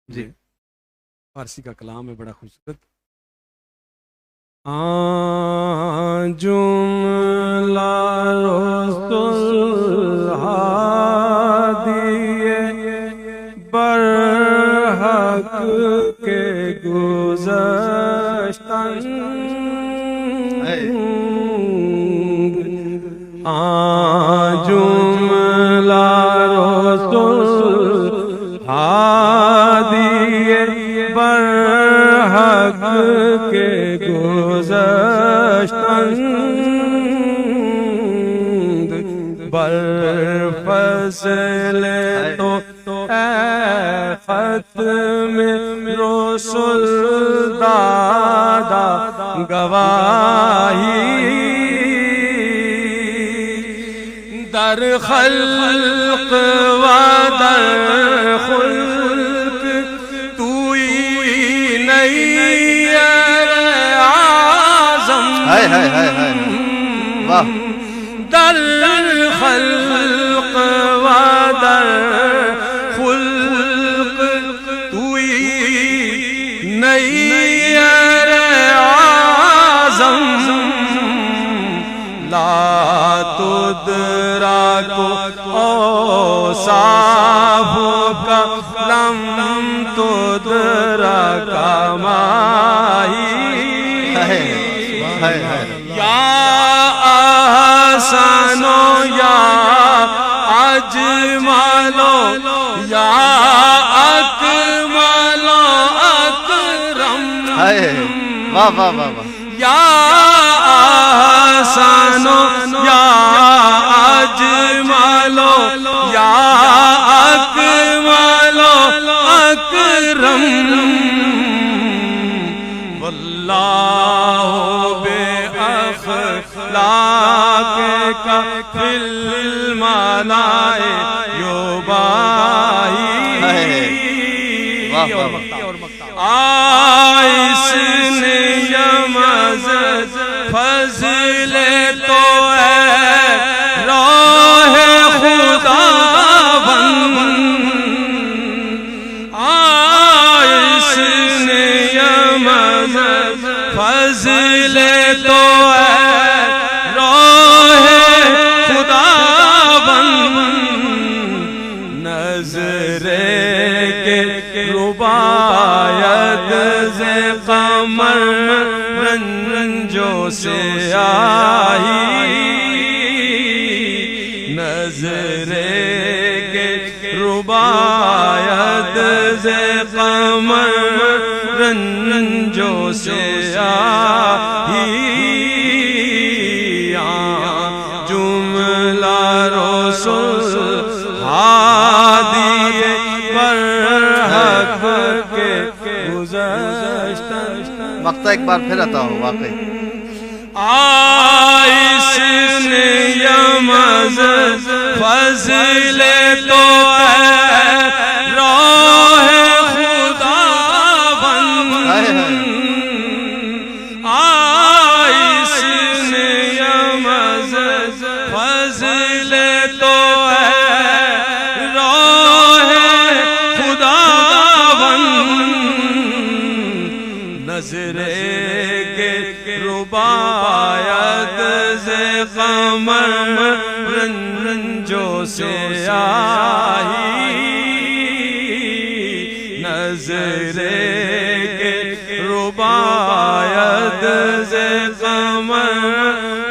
جی فارسی کا کلام ہے بڑا خوبصورت. جملہ رسول ہادی برحق کے گذشتن جملہ رسول ہادی برحق کے گذشتن بر فضل تو اے ختم رسول دادا گواہی در خلق و در خلق توئی نہیں اعظم در خلق و در خلق توئی نہیں اعظم لا تدرک اوصاف کا لم تدرک ماہی یا احسن یا اجمل یا اکمل اکرم واہ واہ واہ واہ یا احسن یا اجمل یا اکمل اکرم واللہ بے اخلاق کا فی الملائے یباہی. آئس نے یمزد فضل تو ہے راہ خدا بند آئس نے یمزد فضل تو ہے راہ خدا بند نظر کے ربایت سے قمر رنجوں سے آئی نظر کے ربایت سے قمر رنجوں سے آئی جملہ رسول ہادی برحق کے گذشتن. مقطع ایک بار پھر عطا ہو واقعی. آئس نے یمزد فضل تو ہے راہ خدا بند آئس نے یمزد فضل تو ہے راہ خدا بند نظر ربایت سے قمر رنجوں سے آئی نظر کے ربایت سے قمر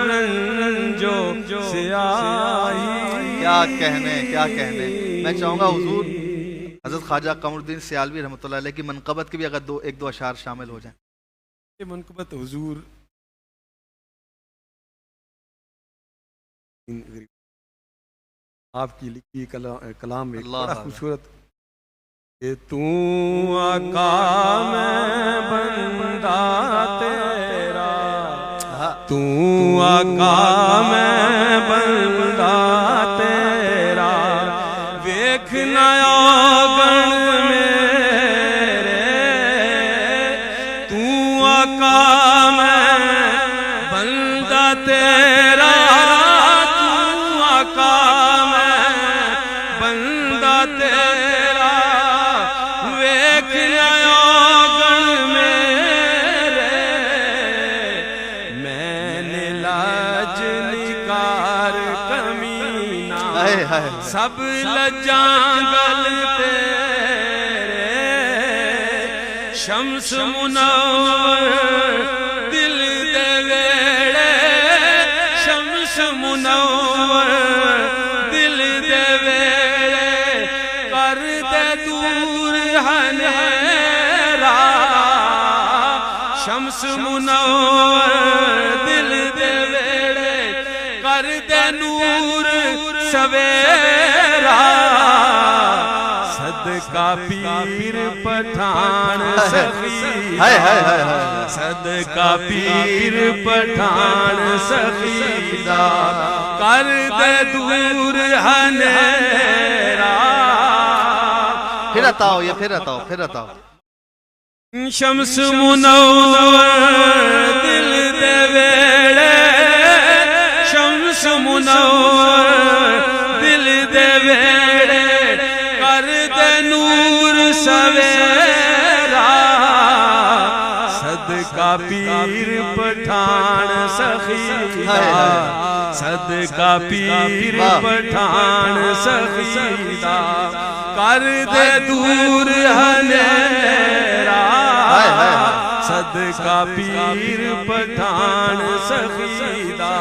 رنجوں سے آئی. کیا کہنے کیا کہنے. میں چاہوں گا حضور حضرت خواجہ قمر الدین سیالوی رحمۃ اللہ علیہ کی منقبت کے بھی اگر ایک دو اشعار شامل ہو جائیں. یہ منقبت حضور آپ کی لکھی کلام میں بڑا خوبصورت کہ تو آقا میں بندہ تیرا تو آقا میں بندہ تیرا ویکھنا گن میرے تو آقا میں بندہ تیرا تیرا ویک گن میرے میں نے لاج نکار کمینہ سب لجاں گل تیرے شمس منور دل دے ویڑے شمس منور دل دے ویڑے کر دے دور ہنیرا شمس منور دل دے ویڑے کر دے نور سویرا صدقہ پیر پٹھان سخی صدقہ پیر پٹھان سخی دا کر دے دور ہنیرا پھر اتاؤ یہ پھر اتاؤ شمس منور دل دے ویڑے شمس منور دل دے ویڑے کر دے نور سویرا صدقہ پیر پٹھان سخی صدقہ پیر پٹھان سخی کر دے دور ہنیرا صدقہ پیر پٹھان سخیدہ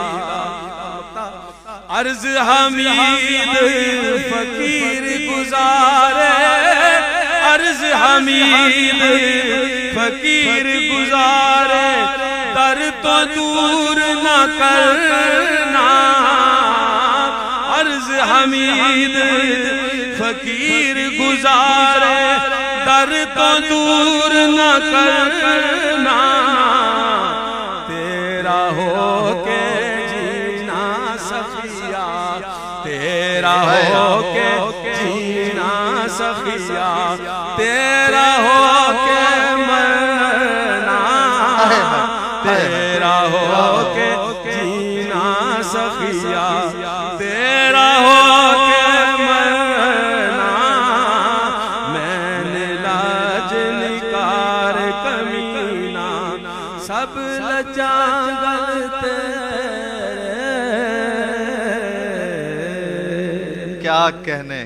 عرض حمید فقیر گزارے عرض حمید فقیر گزارے در تو دور نہ کرنا عرض حمید فقیر گزارے در تو دور نہ کرنا تیرا ہو کے جینا سخیا تیرا ہو کے جینا سخیا تیرا ہو کے مرنا تیرا ہو کے جینا سخیا تیرا ہو کے مرنا میں نے لاج نکار کمینہ سب لجاں گل تیرے کیا کہنے